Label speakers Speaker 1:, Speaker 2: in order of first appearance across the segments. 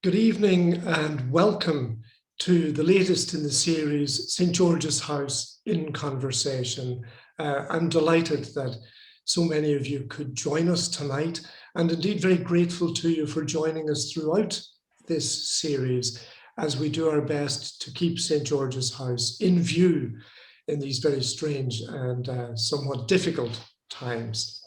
Speaker 1: Good evening and welcome to the latest in the series, St. George's House in Conversation. I'm delighted that so many of you could join us tonight, and indeed very grateful to you for joining us throughout this series as we do our best to keep St. George's House in view in these very strange and somewhat difficult times.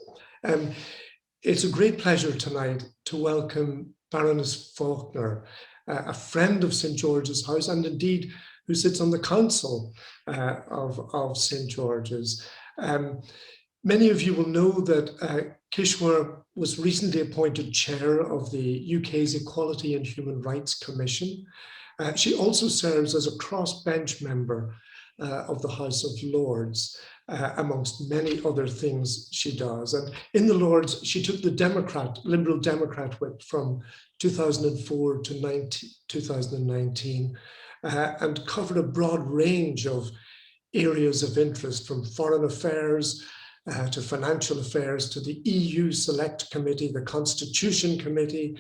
Speaker 1: It's a great pleasure tonight to welcome Baroness Falkner, a friend of St. George's House, and indeed who sits on the council of St. George's. Many of you will know that Kishwer was recently appointed chair of the UK's Equality and Human Rights Commission. She also serves as a crossbench member of the House of Lords, amongst many other things she does. And in the Lords, she took the Liberal Democrat whip from 2004 to 2019 and covered a broad range of areas of interest, from foreign affairs to financial affairs, to the EU Select Committee, the Constitution Committee,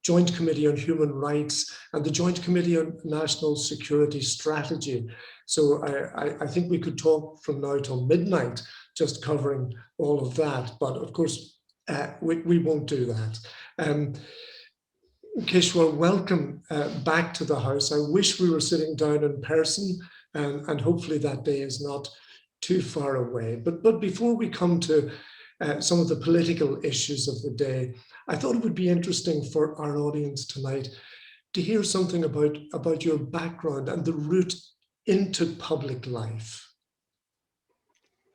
Speaker 1: Joint Committee on Human Rights, and the Joint Committee on National Security Strategy. So I think we could talk from now till midnight just covering all of that, but of course we won't do that. Kishwer, welcome back to the House. I wish we were sitting down in person, and hopefully that day is not too far away. But before we come to some of the political issues of the day, I thought it would be interesting for our audience tonight to hear something about your background and the route into public life.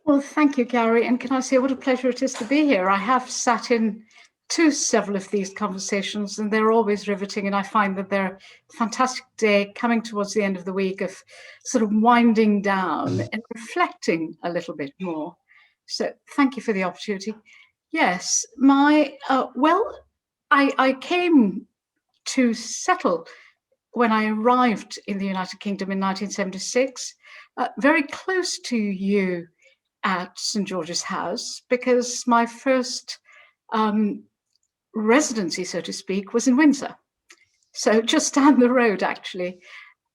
Speaker 2: Well, thank you, Gary. And can I say what a pleasure it is to be here? I have sat in to several of these conversations, and they're always riveting. And I find that they're a fantastic day coming towards the end of the week of sort of winding down and reflecting a little bit more. So thank you for the opportunity. Yes, I came to settle when I arrived in the United Kingdom in 1976, very close to you at St. George's House, because my first residency, so to speak, was in Windsor. So just down the road, actually.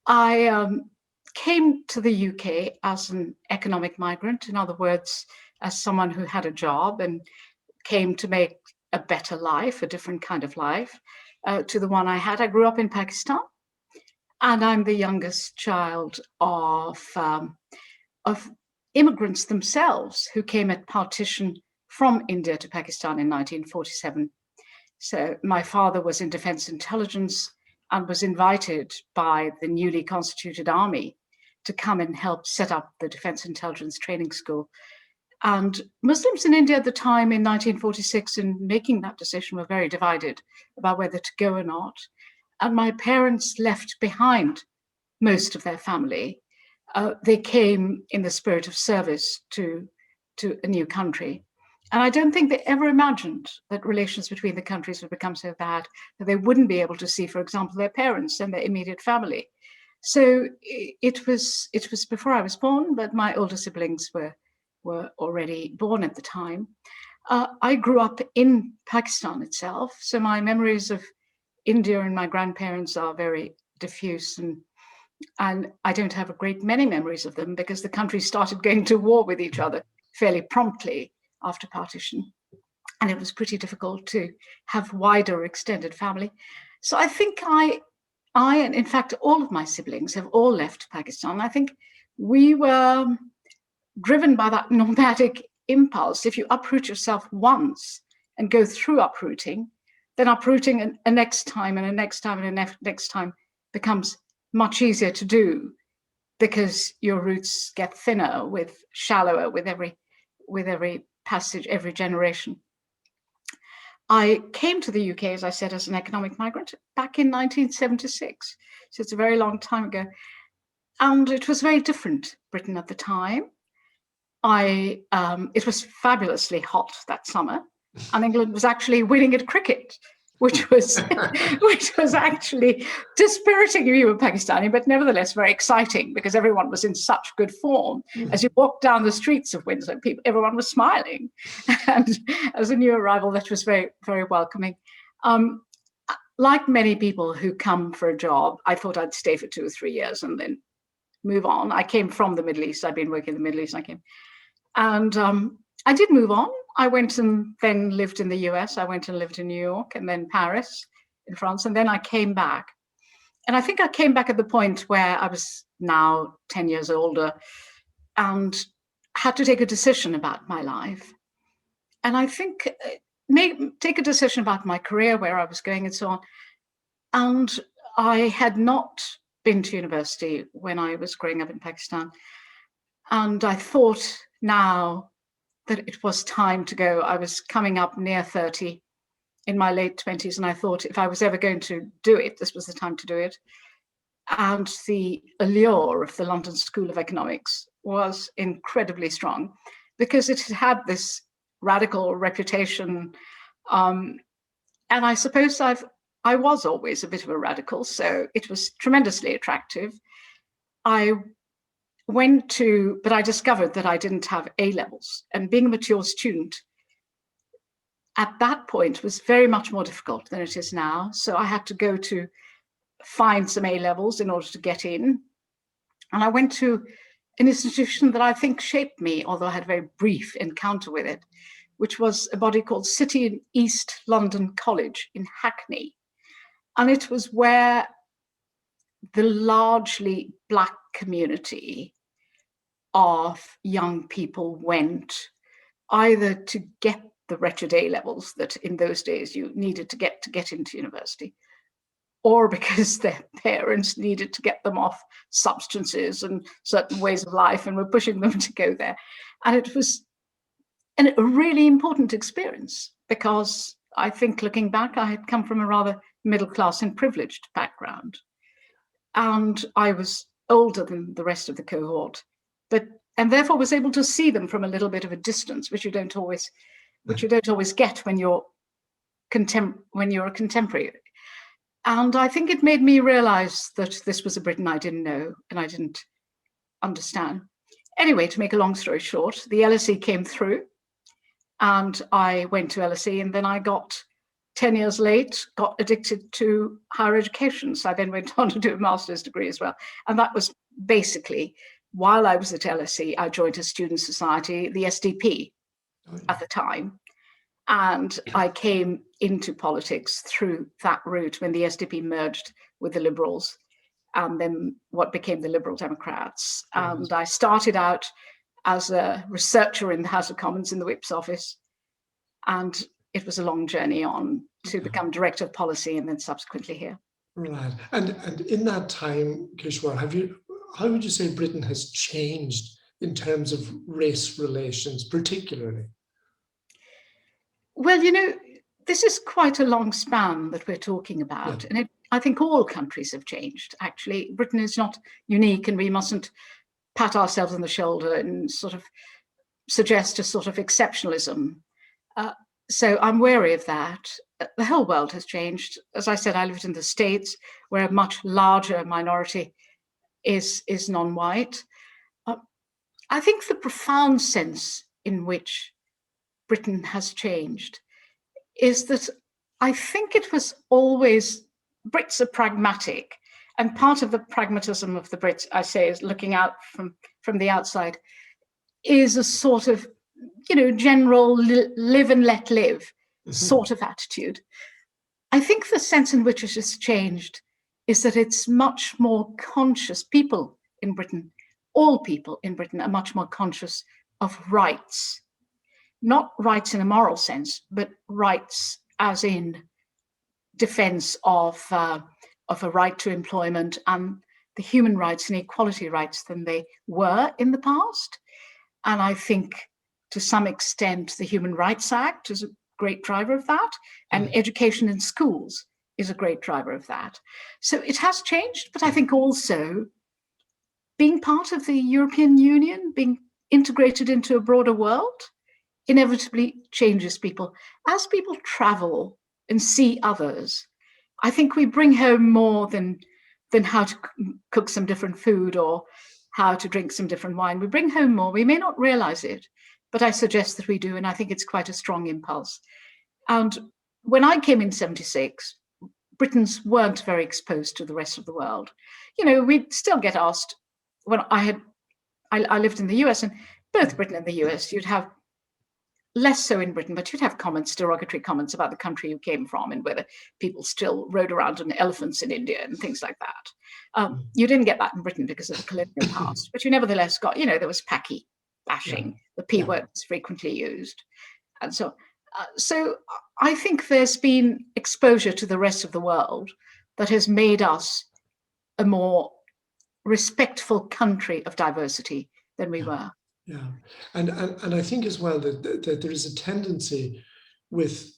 Speaker 2: I came to the UK as an economic migrant, in other words, as someone who had a job and came to make a better life, a different kind of life to the one I had. I grew up in Pakistan, and I'm the youngest child of immigrants themselves who came at partition from India to Pakistan in 1947. So my father was in Defence Intelligence and was invited by the newly constituted army to come and help set up the Defence Intelligence Training School. And Muslims in India at the time in 1946, in making that decision, were very divided about whether to go or not. And my parents left behind most of their family. They came in the spirit of service to a new country. And I don't think they ever imagined that relations between the countries would become so bad that they wouldn't be able to see, for example, their parents and their immediate family. So it was before I was born, but my older siblings were already born at the time. I grew up in Pakistan itself, so my memories of India and my grandparents are very diffuse, and I don't have a great many memories of them because the countries started going to war with each other fairly promptly after partition, and it was pretty difficult to have wider extended family. So I think I and in fact all of my siblings have all left Pakistan. I think we were driven by that nomadic impulse. If you uproot yourself once and go through uprooting, then uprooting a next time and a next time and a next time becomes much easier to do because your roots get thinner, shallower with every passage, every generation. I came to the UK, as I said, as an economic migrant back in 1976. So it's a very long time ago. And it was very different, Britain at the time. It was fabulously hot that summer, and England was actually winning at cricket, which was actually dispiriting if you were Pakistani, but nevertheless very exciting because everyone was in such good form. As you walked down the streets of Windsor, everyone was smiling, and as a new arrival, that was very, very welcoming. like many people who come for a job, I thought I'd stay for 2 or 3 years and then move on. I came from the Middle East. I'd been working in the Middle East. And I did move on. I went and then lived in the US. I went and lived in New York and then Paris in France. And then I came back. And I think I came back at the point where I was now 10 years older and had to take a decision about my life. And I think take a decision about my career, where I was going and so on. And I had not been to university when I was growing up in Pakistan. And I thought now that it was time to go. I was coming up near 30 in my late 20s. And I thought if I was ever going to do it, this was the time to do it. And the allure of the London School of Economics was incredibly strong because it had this radical reputation. And I suppose I was always a bit of a radical, so it was tremendously attractive. But I discovered that I didn't have A levels, and being a mature student at that point was very much more difficult than it is now. So I had to go to find some A levels in order to get in. And I went to an institution that I think shaped me, although I had a very brief encounter with it, which was a body called City and East London College in Hackney. And it was where the largely Black community of young people went, either to get the wretched A levels that in those days you needed to get into university, or because their parents needed to get them off substances and certain ways of life and were pushing them to go there. And it was a really important experience because I think looking back, I had come from a rather middle class and privileged background. And I was older than the rest of the cohort, and therefore was able to see them from a little bit of a distance, which you don't always get when you're a contemporary. And I think it made me realize that this was a Britain I didn't know and I didn't understand. Anyway, to make a long story short, the LSE came through and I went to LSE, and then I got 10 years late, got addicted to higher education. So I then went on to do a master's degree as well. And that was basically, while I was at LSE, I joined a student society, the SDP at the time. And I came into politics through that route when the SDP merged with the Liberals and then what became the Liberal Democrats. And I started out as a researcher in the House of Commons in the Whip's office. And it was a long journey on to become director of policy and then subsequently here.
Speaker 1: Right. And in that time, Kishwer, how would you say Britain has changed in terms of race relations, particularly?
Speaker 2: Well, this is quite a long span that we're talking about. Yeah. And I think all countries have changed, actually. Britain is not unique, and we mustn't pat ourselves on the shoulder and sort of suggest a sort of exceptionalism. So I'm wary of that. The whole world has changed. As I said, I lived in the States, where a much larger minority is non-white. I think the profound sense in which Britain has changed is that I think it was always, Brits are pragmatic, and part of the pragmatism of the Brits, I say, is looking out from the outside, is a sort of, general live and let live sort of attitude. I think the sense in which it has changed is that it's much more conscious. People in Britain, all people in Britain are much more conscious of rights. Not rights in a moral sense, but rights as in defense of a right to employment and the human rights and equality rights than they were in the past. And I think to some extent, the Human Rights Act is a great driver of that, and education in schools is a great driver of that. So it has changed, but I think also being part of the European Union, being integrated into a broader world, inevitably changes people. As people travel and see others, I think we bring home more than how to cook some different food or how to drink some different wine. We bring home more. We may not realize it, but I suggest that we do, and I think it's quite a strong impulse. And when I came in 76, Britons weren't very exposed to the rest of the world. You know, we'd still get asked, when I lived in the US, and both Britain and the US, you'd have, less so in Britain, but you'd have comments, derogatory comments about the country you came from and whether people still rode around on elephants in India and things like that. You didn't get that in Britain because of the colonial past, but you nevertheless got, you know, there was Paki bashing, the P word was frequently used. And so I think there's been exposure to the rest of the world that has made us a more respectful country of diversity than we were.
Speaker 1: Yeah, and I think as well that there is a tendency with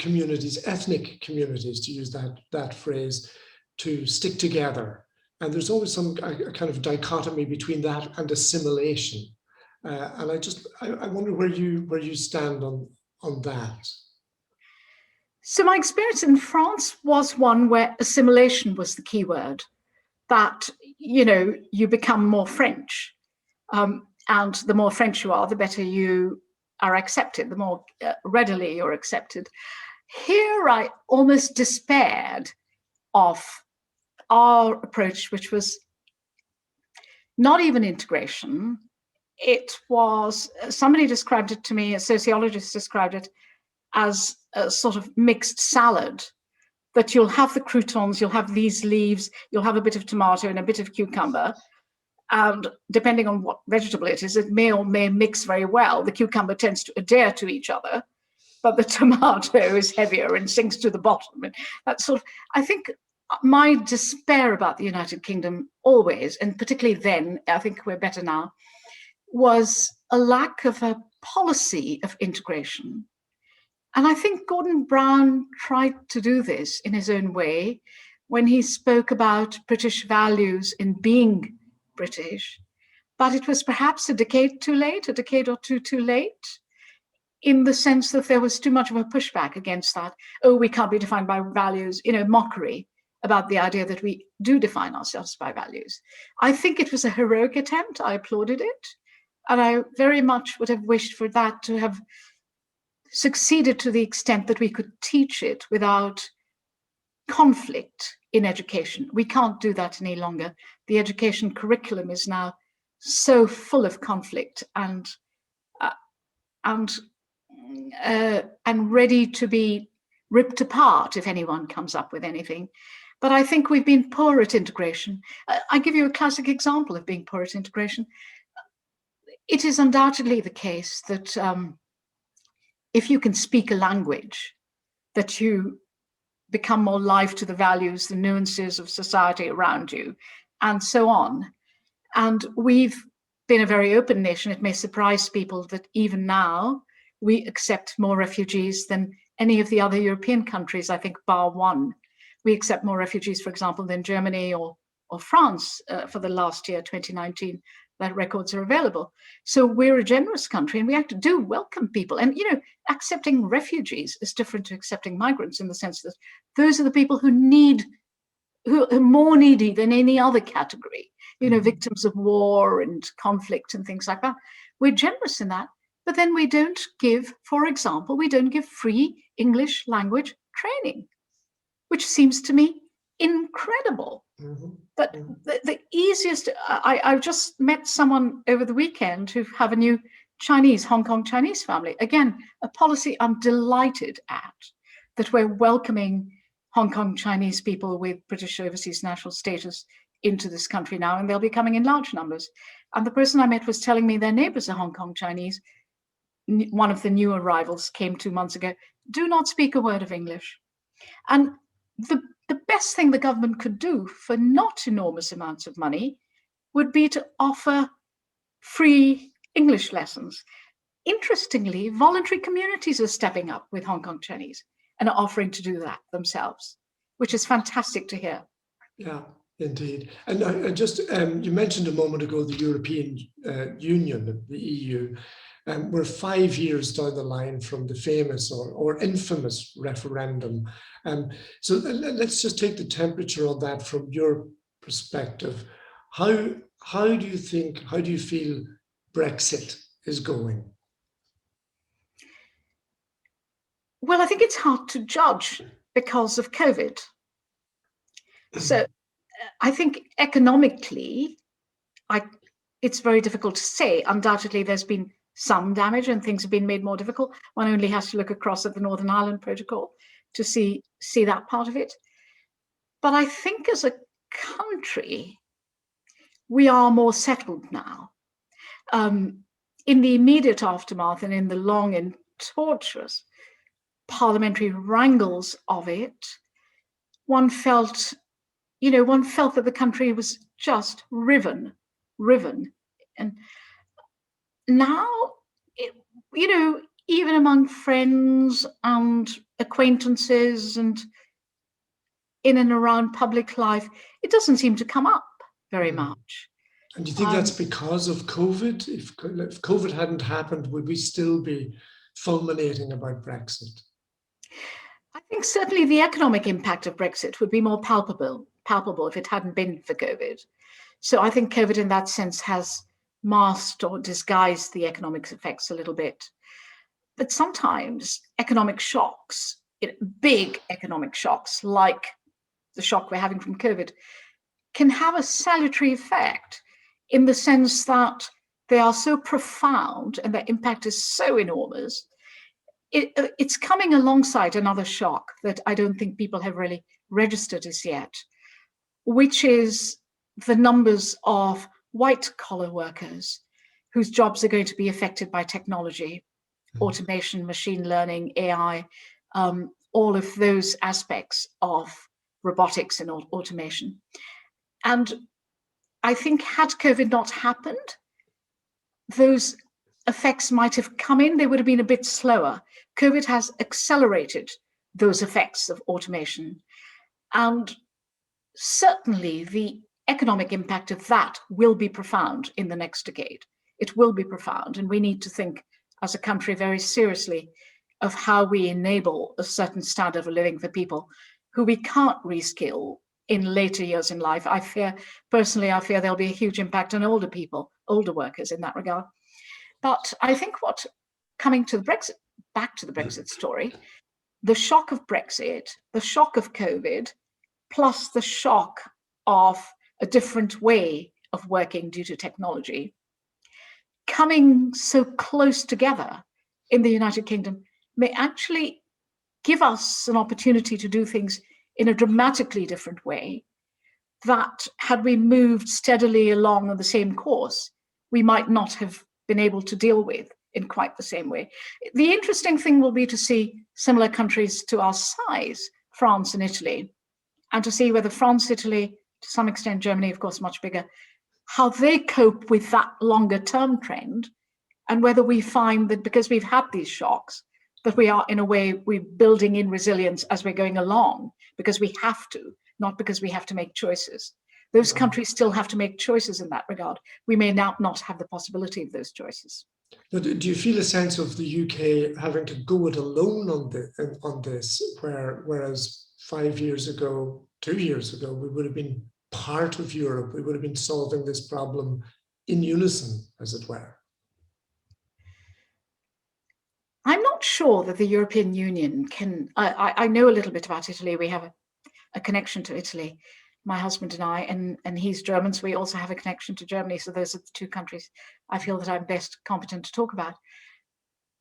Speaker 1: communities, ethnic communities, to use that phrase, to stick together. And there's always a kind of dichotomy between that and assimilation. And I wonder where you stand on that.
Speaker 2: So my experience in France was one where assimilation was the key word, that, you know, you become more French. And the more French you are, the better you are accepted, the more readily you're accepted. Here I almost despaired of our approach, which was not even integration. It was, somebody described it to me, a sociologist described it as a sort of mixed salad, that you'll have the croutons, you'll have these leaves, you'll have a bit of tomato and a bit of cucumber. And depending on what vegetable it is, it may or may mix very well. The cucumber tends to adhere to each other, but the tomato is heavier and sinks to the bottom. And that sort of, I think my despair about the United Kingdom always, and particularly then, I think we're better now, was a lack of a policy of integration. And I think Gordon Brown tried to do this in his own way when he spoke about British values in being British, but it was perhaps a decade or two too late, in the sense that there was too much of a pushback against that. Oh, we can't be defined by values, you know, mockery about the idea that we do define ourselves by values. I think it was a heroic attempt. I applauded it. And I very much would have wished for that to have succeeded to the extent that we could teach it without conflict in education. We can't do that any longer. The education curriculum is now so full of conflict and ready to be ripped apart if anyone comes up with anything. But I think we've been poor at integration. I give you a classic example of being poor at integration. It is undoubtedly the case that if you can speak a language, that you become more alive to the values, the nuances of society around you, and so on. And we've been a very open nation. It may surprise people that even now we accept more refugees than any of the other European countries, I think, bar one. We accept more refugees, for example, than Germany or France for the last year, 2019. That records are available. So we're a generous country and we have to do welcome people. And, you know, accepting refugees is different to accepting migrants in the sense that those are the people who are more needy than any other category, you know, victims of war and conflict and things like that. We're generous in that, but then we don't give, for example, we don't give free English language training, which seems to me incredible. But the easiest, I've just met someone over the weekend who have a new Hong Kong Chinese family. Again, a policy I'm delighted at, that we're welcoming Hong Kong Chinese people with British overseas national status into this country now, and they'll be coming in large numbers. And the person I met was telling me their neighbors are Hong Kong Chinese. One of the new arrivals came 2 months ago, do not speak a word of English. And the best thing the government could do for not enormous amounts of money would be to offer free English lessons. Interestingly, voluntary communities are stepping up with Hong Kong Chinese and are offering to do that themselves, which is fantastic to hear.
Speaker 1: Yeah, indeed. And I just, you mentioned a moment ago the European Union, the EU. We're 5 years down the line from the famous or infamous referendum. So let's just take the temperature on that from your perspective. How do you feel Brexit is going?
Speaker 2: Well, I think it's hard to judge because of COVID. So I think economically, it's very difficult to say. Undoubtedly, there's been some damage and things have been made more difficult. One only has to look across at the Northern Ireland Protocol to see that part of it. But I think as a country, we are more settled now. In the immediate aftermath and in the long and torturous parliamentary wrangles of it, one felt that the country was just riven. And now, even among friends and acquaintances and in and around public life, it doesn't seem to come up very much.
Speaker 1: And do you think that's because of COVID? If COVID hadn't happened, would we still be fulminating about Brexit?
Speaker 2: I think certainly the economic impact of Brexit would be more palpable if it hadn't been for COVID. So I think COVID in that sense has masked or disguised the economic effects a little bit. But sometimes economic shocks, big economic shocks like the shock we're having from COVID, can have a salutary effect in the sense that they are so profound and their impact is so enormous. It's coming alongside another shock that I don't think people have really registered as yet, which is the numbers of white-collar workers whose jobs are going to be affected by technology, automation, machine learning, AI, all of those aspects of robotics and automation. And I think had COVID not happened, those effects might have come in. They would have been a bit slower. COVID has accelerated those effects of automation. And certainly the economic impact of that will be profound in the next decade. It will be profound. And we need to think as a country very seriously of how we enable a certain standard of living for people who we can't reskill in later years in life. I fear there'll be a huge impact on older people, older workers in that regard. But I think back to the Brexit story, the shock of Brexit, the shock of COVID, plus the shock of a different way of working due to technology, coming so close together in the United Kingdom may actually give us an opportunity to do things in a dramatically different way that, had we moved steadily along on the same course, we might not have been able to deal with in quite the same way. The interesting thing will be to see similar countries to our size, France and Italy, and to see whether France, Italy, to some extent Germany, of course, much bigger, how they cope with that longer term trend, and whether we find that because we've had these shocks, that we are, in a way, we're building in resilience as we're going along, because we have to, not because we have to make choices. Those countries still have to make choices in that regard. We may now not have the possibility of those choices.
Speaker 1: Do you feel a sense of the UK having to go it alone on this, whereas 5 years ago, 2 years ago, we would have been part of Europe, we would have been solving this problem in unison, as it were?
Speaker 2: I'm not sure that the European Union can, I know a little bit about Italy. We have a connection to Italy, my husband and I, and he's German, so we also have a connection to Germany. So those are the two countries I feel that I'm best competent to talk about.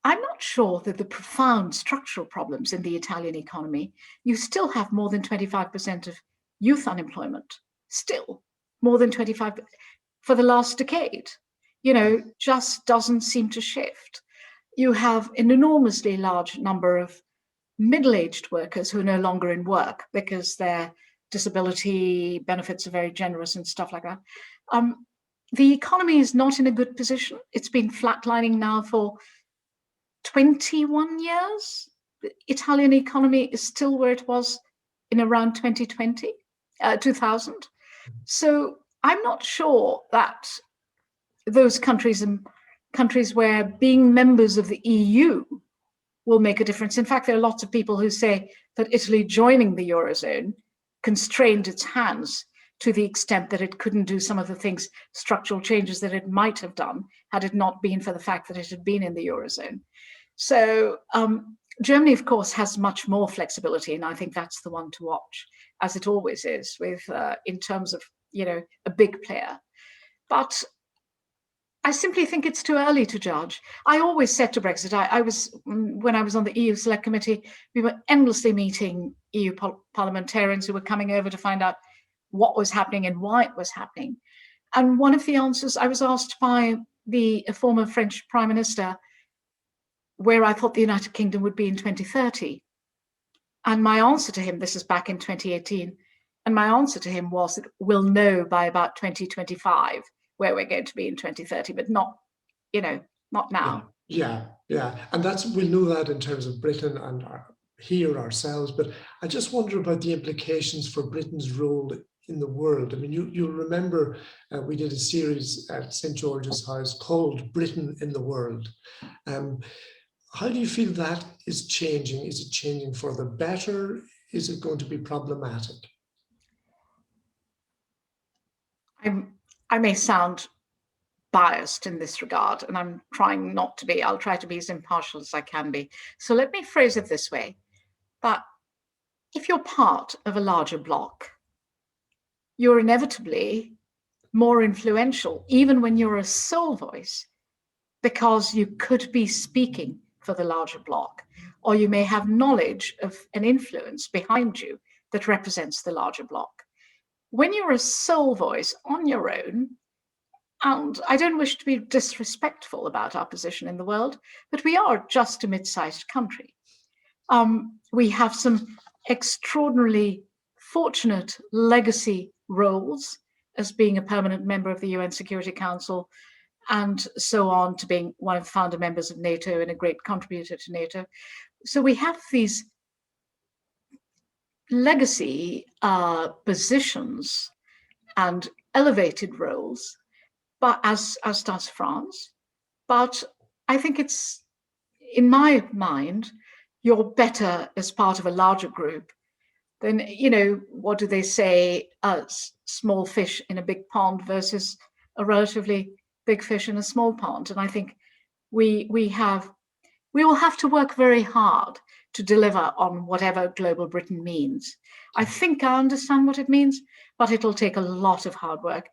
Speaker 2: I'm not sure that the profound structural problems in the Italian economy, you still have more than 25% of youth unemployment, still more than 25 for the last decade, just doesn't seem to shift. You have an enormously large number of middle-aged workers who are no longer in work because their disability benefits are very generous and stuff like that. The economy is not in a good position. It's been flatlining now for 21 years. The Italian economy is still where it was in around 2000. So I'm not sure that those countries where being members of the EU will make a difference. In fact, there are lots of people who say that Italy joining the Eurozone constrained its hands to the extent that it couldn't do some of the things, structural changes that it might have done had it not been for the fact that it had been in the Eurozone. So Germany, of course, has much more flexibility, and I think that's the one to watch, as it always is, with in terms of, you know, a big player. But I simply think it's too early to judge. I always said to Brexit, when I was on the EU Select Committee, we were endlessly meeting EU parliamentarians who were coming over to find out what was happening and why it was happening. And one of the answers I was asked by the former French Prime Minister where I thought the United Kingdom would be in 2030. And my answer to him, this is back in 2018, and my answer to him was that we'll know by about 2025 where we're going to be in 2030, but not, you know, not now.
Speaker 1: Yeah. And we'll know that in terms of Britain and here ourselves. But I just wonder about the implications for Britain's role in the world. I mean, you'll remember we did a series at St. George's House called Britain in the World. How do you feel that is changing? Is it changing for the better? Is it going to be problematic?
Speaker 2: I may sound biased in this regard, and I'm trying not to be. I'll try to be as impartial as I can be. So let me phrase it this way, that if you're part of a larger bloc, you're inevitably more influential, even when you're a sole voice, because you could be speaking for the larger bloc, or you may have knowledge of an influence behind you that represents the larger bloc. When you're a sole voice on your own, and I don't wish to be disrespectful about our position in the world, but we are just a mid-sized country. We have some extraordinarily fortunate legacy roles as being a permanent member of the UN Security Council, and so on, to being one of the founder members of NATO and a great contributor to NATO. So we have these legacy positions and elevated roles, but as does France. But I think it's, in my mind, you're better as part of a larger group than, you know, what do they say, small fish in a big pond versus a relatively big fish in a small pond. And I think we will have to work very hard to deliver on whatever global Britain means. I think I understand what it means, but it'll take a lot of hard work.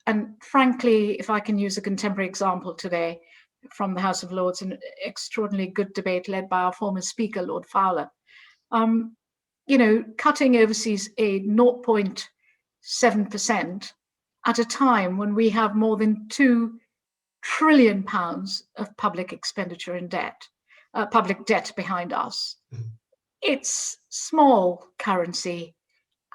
Speaker 2: And frankly, if I can use a contemporary example today from the House of Lords, an extraordinarily good debate led by our former Speaker, Lord Fowler, you know, cutting overseas aid 0.7% at a time when we have more than £2 trillion of public expenditure in debt, public debt behind us. It's small currency,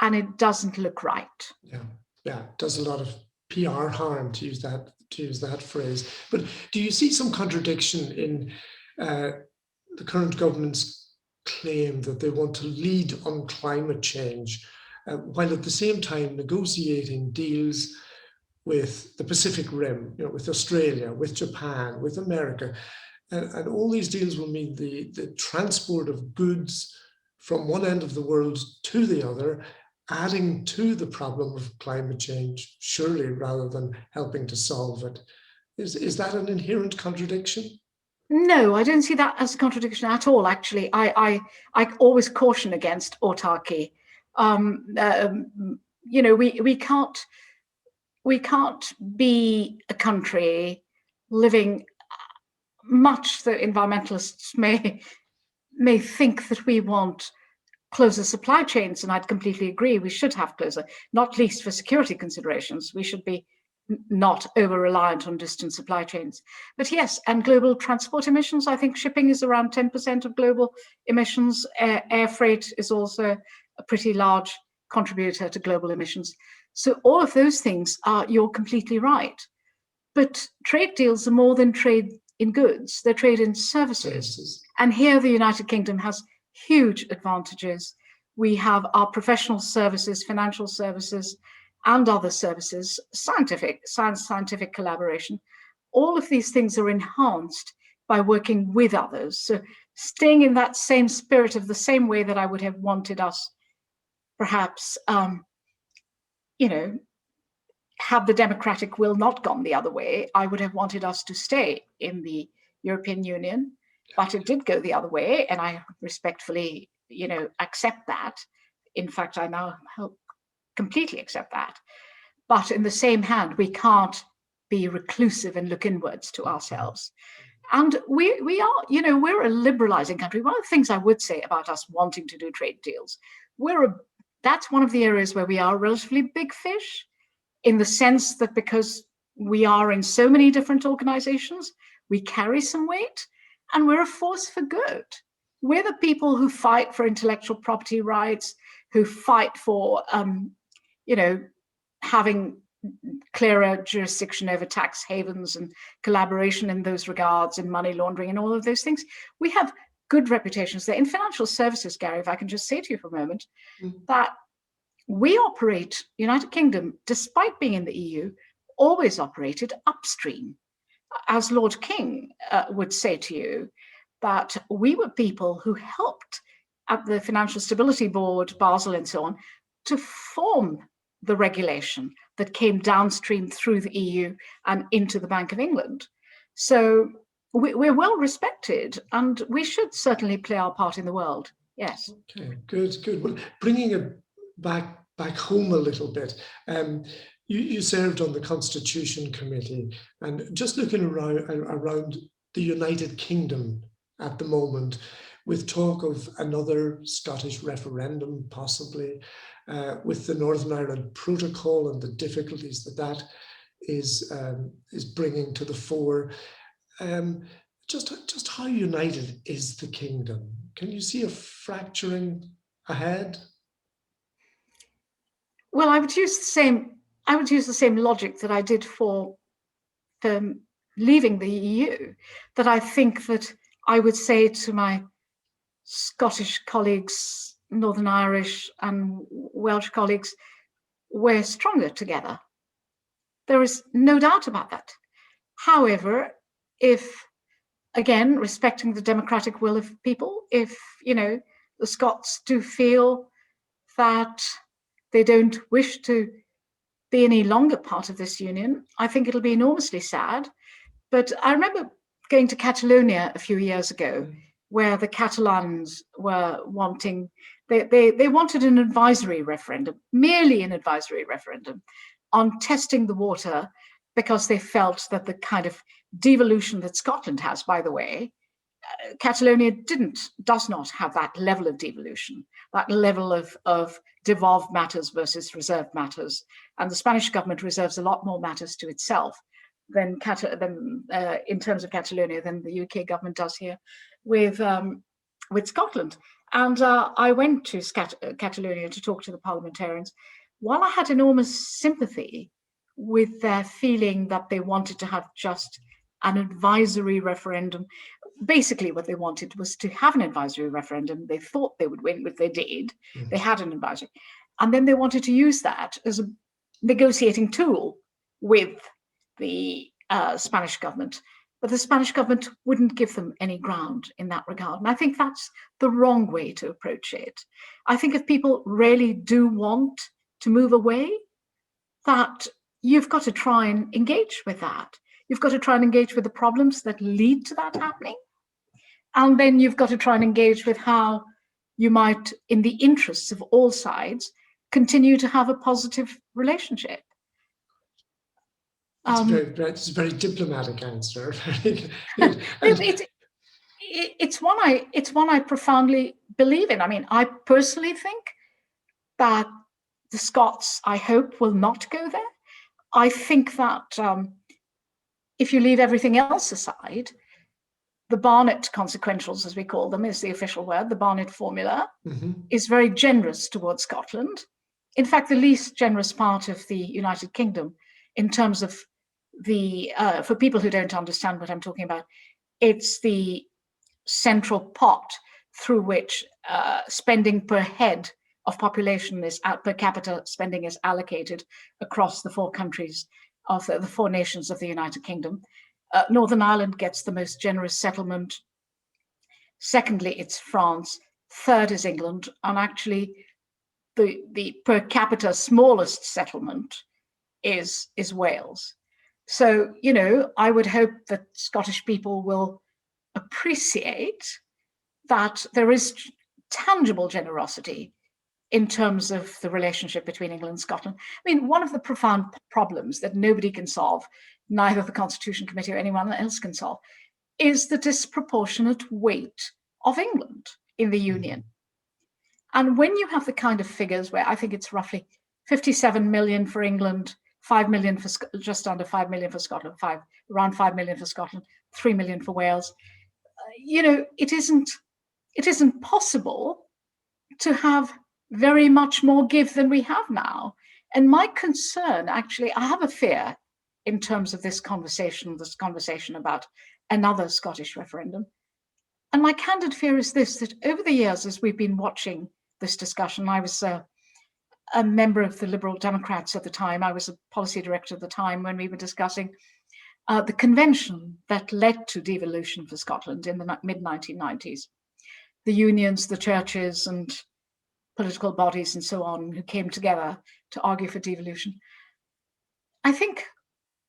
Speaker 2: and it doesn't look right. Yeah,
Speaker 1: it does a lot of PR harm, to use that phrase. But do you see some contradiction in the current government's claim that they want to lead on climate change, while at the same time negotiating deals with the Pacific Rim, you know, with Australia, with Japan, with America, and all these deals will mean the transport of goods from one end of the world to the other, adding to the problem of climate change, surely, rather than helping to solve it. Is that an inherent contradiction?
Speaker 2: No, I don't see that as a contradiction at all. Actually, I always caution against autarky. You know, we can't be a country living, much the environmentalists may think that we want closer supply chains, and I'd completely agree. We should have closer, not least for security considerations. We should be not over-reliant on distant supply chains. But yes, and global transport emissions, I think shipping is around 10% of global emissions. Air freight is also a pretty large contributor to global emissions. So all of those things you're completely right. But trade deals are more than trade in goods, they're trade in services. And here the United Kingdom has huge advantages. We have our professional services, financial services, and other services, scientific collaboration. All of these things are enhanced by working with others. So staying in that same spirit of the same way that I would have wanted us, perhaps, you know, had the democratic will not gone the other way, I would have wanted us to stay in the European Union. But it did go the other way, and I respectfully, accept that. In fact, I now completely accept that. But in the same hand, we can't be reclusive and look inwards to ourselves. And we are, we're a liberalizing country. One of the things I would say about us wanting to do trade deals, that's one of the areas where we are a relatively big fish, in the sense that because we are in so many different organizations, we carry some weight, and we're a force for good. We're the people who fight for intellectual property rights, who fight for, having clearer jurisdiction over tax havens and collaboration in those regards, and money laundering and all of those things. We have good reputations there. In financial services, Gary, if I can just say to you for a moment, that we operate, United Kingdom, despite being in the EU, always operated upstream. As Lord King would say to you, that we were people who helped at the Financial Stability Board, Basel and so on, to form the regulation that came downstream through the EU and into the Bank of England. So we're well respected, and we should certainly play our part in the world. Yes.
Speaker 1: Okay, good. Well, bringing it back home a little bit, you served on the Constitution Committee, and just looking around the United Kingdom at the moment, with talk of another Scottish referendum possibly, with the Northern Ireland Protocol and the difficulties that is bringing to the fore. Just how united is the kingdom? Can you see a fracturing ahead?
Speaker 2: Well, I would use the same logic that I did for leaving the EU. That I think that I would say to my Scottish colleagues, Northern Irish and Welsh colleagues, we're stronger together. There is no doubt about that. However, if, again, respecting the democratic will of people, if, the Scots do feel that they don't wish to be any longer part of this union, I think it'll be enormously sad. But I remember going to Catalonia a few years ago, where the Catalans were wanting, they wanted an advisory referendum, merely an advisory referendum, on testing the water, because they felt that the kind of devolution that Scotland has, by the way, Catalonia does not have that level of devolution, that level of devolved matters versus reserved matters. And the Spanish government reserves a lot more matters to itself than in terms of Catalonia than the UK government does here with Scotland. And I went to Catalonia to talk to the parliamentarians. While I had enormous sympathy with their feeling that they wanted to have just an advisory referendum, basically what they wanted was to have an advisory referendum. They thought they would win, which they did. Yes. They had an advisory. And then they wanted to use that as a negotiating tool with the Spanish government. But the Spanish government wouldn't give them any ground in that regard. And I think that's the wrong way to approach it. I think if people really do want to move away, that you've got to try and engage with that. You've got to try and engage with the problems that lead to that happening. And then you've got to try and engage with how you might, in the interests of all sides, continue to have a positive relationship.
Speaker 1: It's a very diplomatic answer.
Speaker 2: It's one I profoundly believe in. I mean, I personally think that the Scots, I hope, will not go there. I think that if you leave everything else aside, the Barnett consequentials, as we call them, is the official word, the Barnett formula, is very generous towards Scotland. In fact, the least generous part of the United Kingdom in terms of for people who don't understand what I'm talking about, it's the central pot through which spending per head of population per capita spending is allocated across the four countries of the four nations of the United Kingdom. Northern Ireland gets the most generous settlement. Secondly, it's France. Third is England. And actually, the per capita smallest settlement is Wales. So, I would hope that Scottish people will appreciate that there is tangible generosity in terms of the relationship between England and Scotland. I mean, one of the profound problems that nobody can solve, neither the Constitution Committee or anyone else can solve, is the disproportionate weight of England in the Union. And when you have the kind of figures where I think it's roughly 57 million for England, 5 million for just under 5 million for Scotland, around 5 million for Scotland, 3 million for Wales, it isn't possible to have very much more give than we have now. And my concern, actually, I have a fear in terms of this conversation about another Scottish referendum. And my candid fear is this, that over the years, as we've been watching this discussion, I was a member of the Liberal Democrats at the time. I was a policy director at the time when we were discussing the convention that led to devolution for Scotland in the mid-1990s. The unions, the churches and political bodies and so on who came together to argue for devolution. I think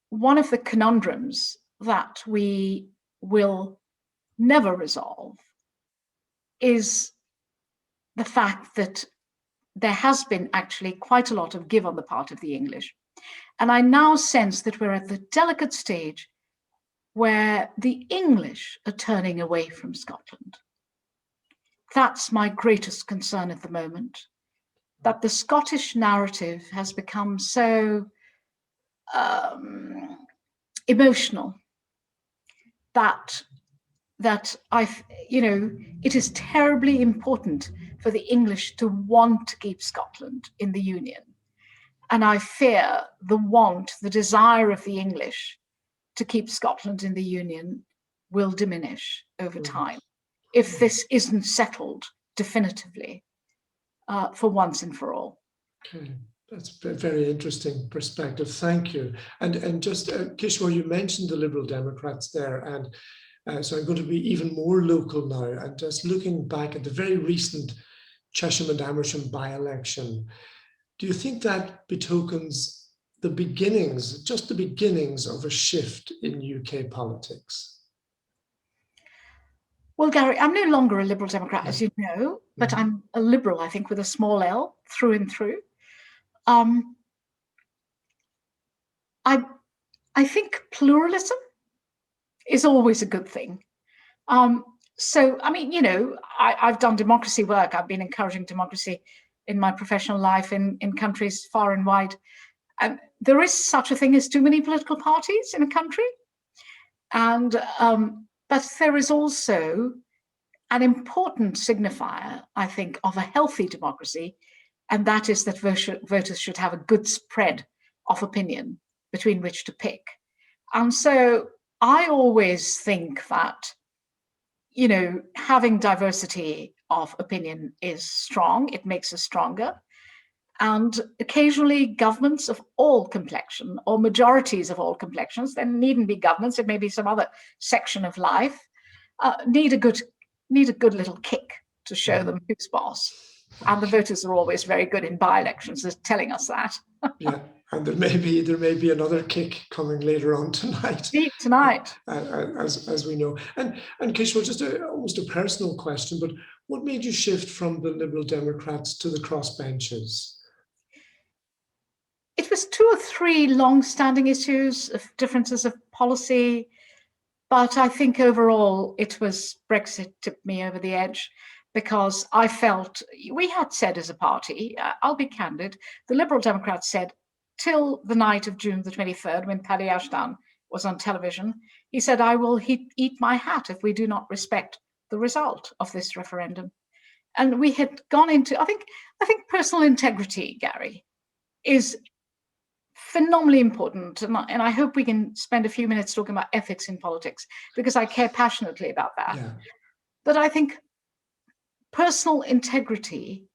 Speaker 2: one of the conundrums that we will never resolve is the fact that there has been actually quite a lot of give on the part of the English. And I now sense that we're at the delicate stage where the English are turning away from Scotland. That's my greatest concern at the moment, that the Scottish narrative has become so emotional that it is terribly important for the English to want to keep Scotland in the Union. And I fear the desire of the English to keep Scotland in the Union will diminish over time if this isn't settled definitively for once and for all.
Speaker 1: Okay, that's a very interesting perspective. Thank you. And just, Kishwer, you mentioned the Liberal Democrats there, and so I'm going to be even more local now, and just looking back at the very recent Chesham and Amersham by-election. Do you think that betokens the beginnings, just the beginnings of a shift in UK politics?
Speaker 2: Well, Gary, I'm no longer a Liberal Democrat, as you know, but I'm a Liberal, I think, with a small L, through and through. I think pluralism is always a good thing. So, I mean, I've done democracy work. I've been encouraging democracy in my professional life in countries far and wide. And there is such a thing as too many political parties in a country. And but there is also an important signifier, I think, of a healthy democracy, and that is that voters should have a good spread of opinion between which to pick. And so I always think that, having diversity of opinion is strong. It makes us stronger. And occasionally governments of all complexion, or majorities of all complexions, there needn't be governments, it may be some other section of life, need a good little kick to show them who's boss. And the voters are always very good in by-elections at telling us that.
Speaker 1: Yeah, and there may be another kick coming later on tonight.
Speaker 2: Tonight,
Speaker 1: as we know. And Kishwer, just almost a personal question, but what made you shift from the Liberal Democrats to the crossbenches?
Speaker 2: It was 2 or 3 long-standing issues of differences of policy, but I think overall it was Brexit tipped me over the edge, because I felt we had said as a party, I'll be candid, the Liberal Democrats said till the night of June the 23rd, when Paddy Ashdown was on television, he said, I will eat my hat if we do not respect the result of this referendum. And we had gone into, I think personal integrity, Gary, is phenomenally important. And I hope we can spend a few minutes talking about ethics in politics, because I care passionately about that. Yeah. But I think personal integrity,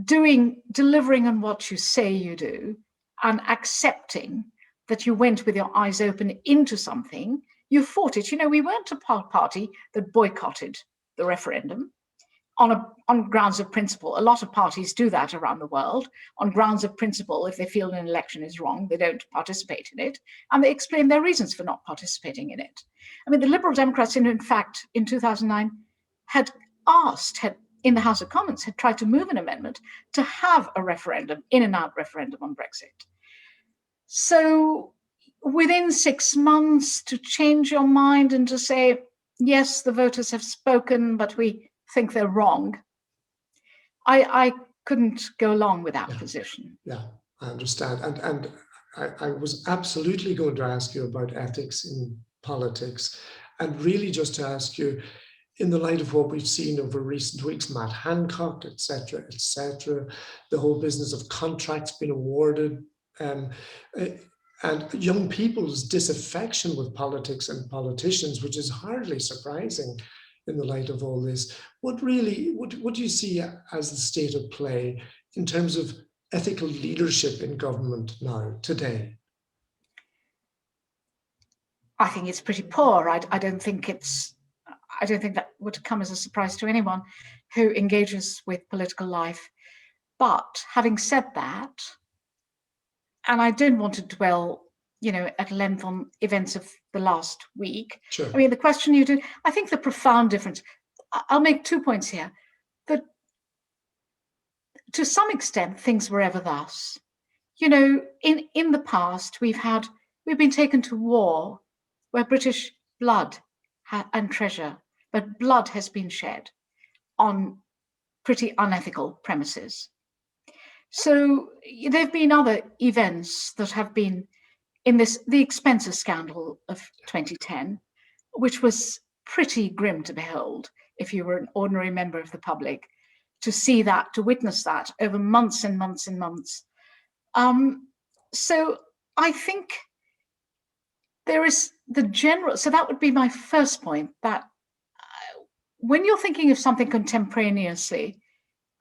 Speaker 2: delivering on what you say you do, and accepting that you went with your eyes open into something, you fought it. We weren't a party that boycotted the referendum. on grounds of principle. A lot of parties do that around the world. On grounds of principle, if they feel an election is wrong, they don't participate in it, and they explain their reasons for not participating in it. I mean, the Liberal Democrats, in fact, in 2009, had in the House of Commons, had tried to move an amendment to have a referendum, in and out referendum on Brexit. So within 6 months to change your mind and to say, yes, the voters have spoken, but we think they're wrong. I couldn't go along with that position.
Speaker 1: Yeah, I understand. And I was absolutely going to ask you about ethics in politics, and really just to ask you, in the light of what we've seen over recent weeks, Matt Hancock, etc., the whole business of contracts being awarded, and young people's disaffection with politics and politicians, which is hardly surprising in the light of all this. What do you see as the state of play in terms of ethical leadership in government now, today?
Speaker 2: I think it's pretty poor. I don't think that would come as a surprise to anyone who engages with political life. But having said that, and I don't want to dwell, at length on events of the last week.
Speaker 1: Sure.
Speaker 2: I mean, the question you did, I think the profound difference, I'll make 2 points here, that to some extent, things were ever thus. In the past, we've been taken to war where British blood and treasure, but blood has been shed on pretty unethical premises. So there have been other events that have been in the expensive scandal of 2010, which was pretty grim to behold if you were an ordinary member of the public, to see that, to witness that over months and months and months. So I think there is so that would be my first point, that when you're thinking of something contemporaneously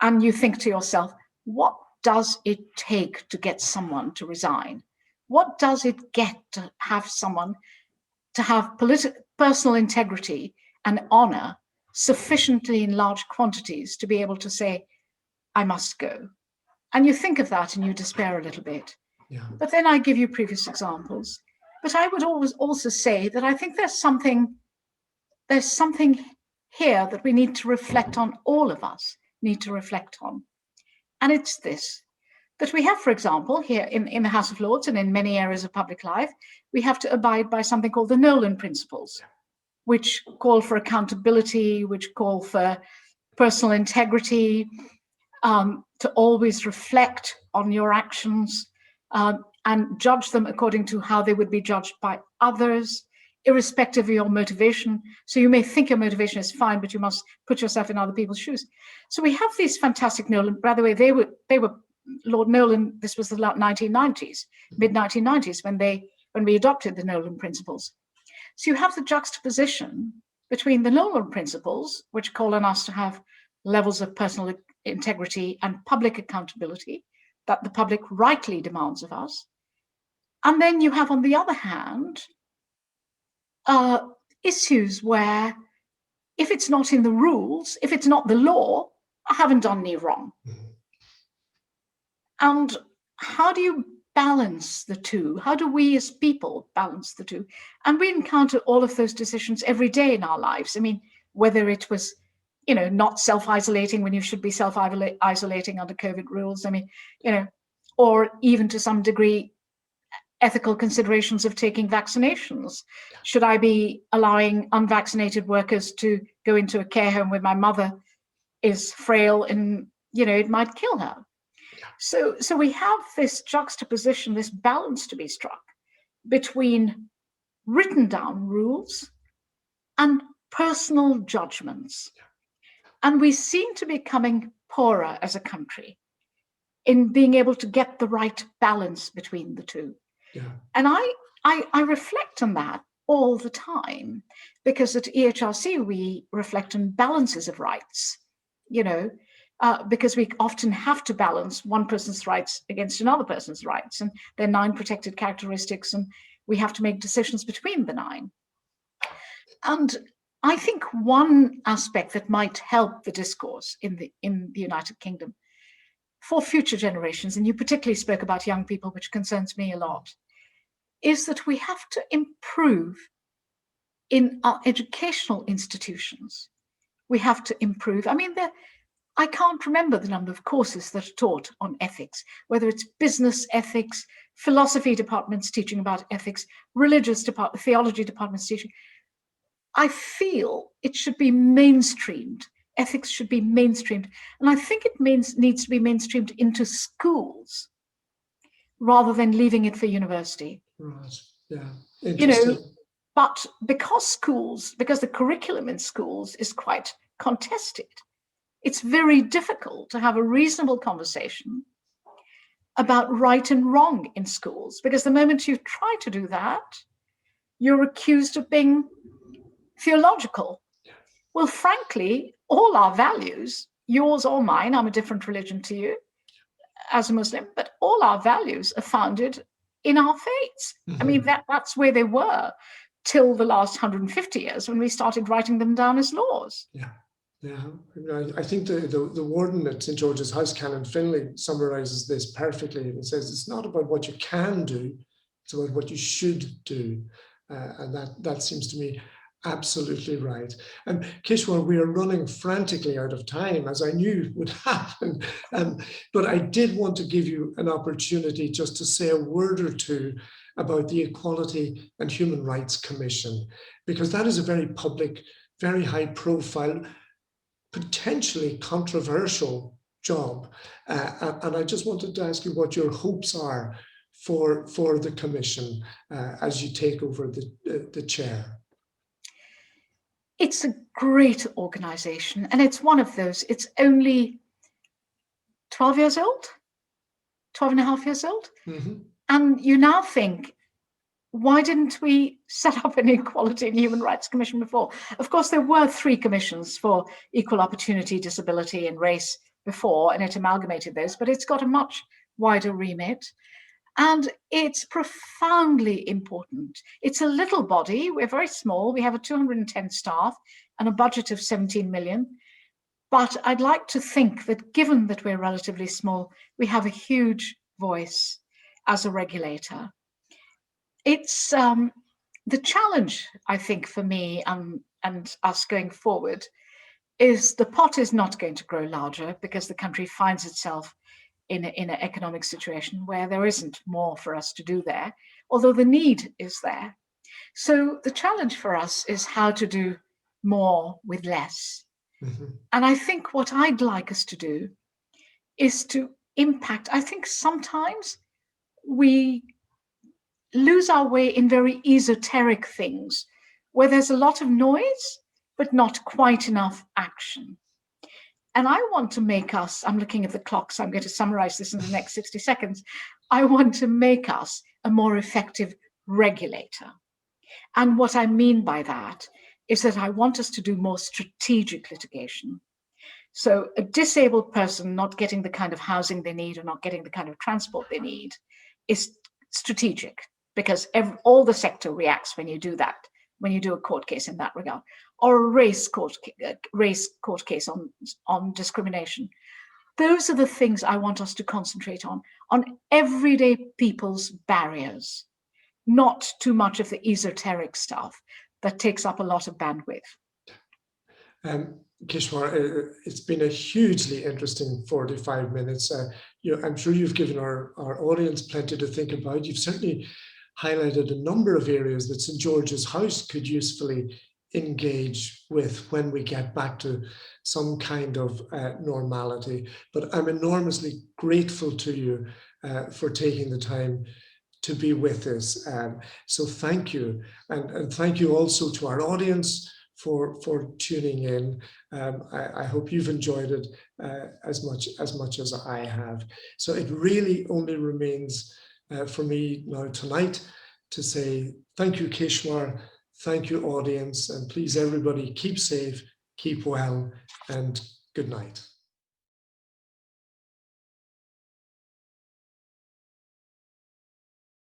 Speaker 2: and you think to yourself, what does it take to get someone to resign? What does it get to have someone to have personal integrity and honor sufficiently in large quantities to be able to say, I must go? And you think of that and you despair a little bit.
Speaker 1: Yeah.
Speaker 2: But then I give you previous examples. But I would always also say that I think there's something here that we need to reflect on, all of us need to reflect on. And it's this, that we have, for example, here in the House of Lords and in many areas of public life, we have to abide by something called the Nolan Principles, which call for accountability, which call for personal integrity, to always reflect on your actions and judge them according to how they would be judged by others, irrespective of your motivation. So you may think your motivation is fine, but you must put yourself in other people's shoes. So we have these fantastic Nolan, by the way, they were Lord Nolan, this was the 1990s, mid-1990s, when we adopted the Nolan Principles. So you have the juxtaposition between the Nolan Principles, which call on us to have levels of personal integrity and public accountability that the public rightly demands of us. And then you have, on the other hand, issues where if it's not in the rules, if it's not the law, I haven't done any wrong. And how do you balance the two? How do we as people balance the two? And we encounter all of those decisions every day in our lives. I mean, whether it was, not self-isolating when you should be self-isolating under COVID rules. I mean, or even to some degree, ethical considerations of taking vaccinations. Should I be allowing unvaccinated workers to go into a care home where my mother is frail and, it might kill her? So we have this juxtaposition, this balance to be struck between written down rules and personal judgments. And we seem to be becoming poorer as a country in being able to get the right balance between the two.
Speaker 1: Yeah.
Speaker 2: And I reflect on that all the time, because at EHRC we reflect on balances of rights, because we often have to balance one person's rights against another person's rights, and there are 9 protected characteristics, and we have to make decisions between the 9. And I think one aspect that might help the discourse in the United Kingdom for future generations, and you particularly spoke about young people, which concerns me a lot, is that we have to improve in our educational institutions. We have to improve. I mean, I can't remember the number of courses that are taught on ethics, whether it's business ethics, philosophy departments teaching about ethics, theology departments teaching. I feel it should be mainstreamed. Ethics should be mainstreamed. And I think it needs to be mainstreamed into schools rather than leaving it for university.
Speaker 1: Right, yeah, interesting.
Speaker 2: But because the curriculum in schools is quite contested, it's very difficult to have a reasonable conversation about right and wrong in schools, because the moment you try to do that, you're accused of being theological. Well, frankly, all our values, yours or mine, I'm a different religion to you as a Muslim, but all our values are founded in our faiths. Mm-hmm. I mean, that's where they were till the last 150 years when we started writing them down as laws.
Speaker 1: Yeah. I think the warden at St. George's House, Canon Finlay, summarizes this perfectly, and says it's not about what you can do, it's about what you should do. And that seems to me absolutely right. And Kishwer, we are running frantically out of time, as I knew would happen. But I did want to give you an opportunity just to say a word or two about the Equality and Human Rights Commission, because that is a very public, very high profile, potentially controversial job. And I just wanted to ask you what your hopes are for the commission as you take over the chair.
Speaker 2: It's a great organization, and it's one of those, it's only 12 years old, 12 and a half years old. Mm-hmm. And you now think, why didn't we set up an Equality and Human Rights Commission before? Of course, there were 3 commissions for equal opportunity, disability, and race before, and it amalgamated those, but it's got a much wider remit. And it's profoundly important. It's a little body. We're very small. We have 210 staff and a budget of 17 million. But I'd like to think that given that we're relatively small, we have a huge voice as a regulator. It's the challenge, I think, for me and us going forward is the pot is not going to grow larger because the country finds itself in an economic situation where there isn't more for us to do there, although the need is there. So the challenge for us is how to do more with less. Mm-hmm. And I think what I'd like us to do is to impact. I think sometimes we lose our way in very esoteric things where there's a lot of noise, but not quite enough action. And I want to make us, I'm looking at the clock, so I'm going to summarize this in the next 60 seconds. I want to make us a more effective regulator. And what I mean by that is that I want us to do more strategic litigation. So a disabled person not getting the kind of housing they need or not getting the kind of transport they need is strategic, because all the sector reacts when you do that, when you do a court case in that regard, or a race court case on discrimination. Those are the things I want us to concentrate on everyday people's barriers, not too much of the esoteric stuff that takes up a lot of bandwidth.
Speaker 1: Kishwer, it's been a hugely interesting 45 minutes. I'm sure you've given our audience plenty to think about. You've certainly highlighted a number of areas that St. George's House could usefully engage with when we get back to some kind of normality. But I'm enormously grateful to you for taking the time to be with us. So thank you. And thank you also to our audience for tuning in. I hope you've enjoyed it as much as I have. So it really only remains for me now tonight to say thank you, Kishwer, thank you, audience, and please everybody keep safe, keep well, and good night.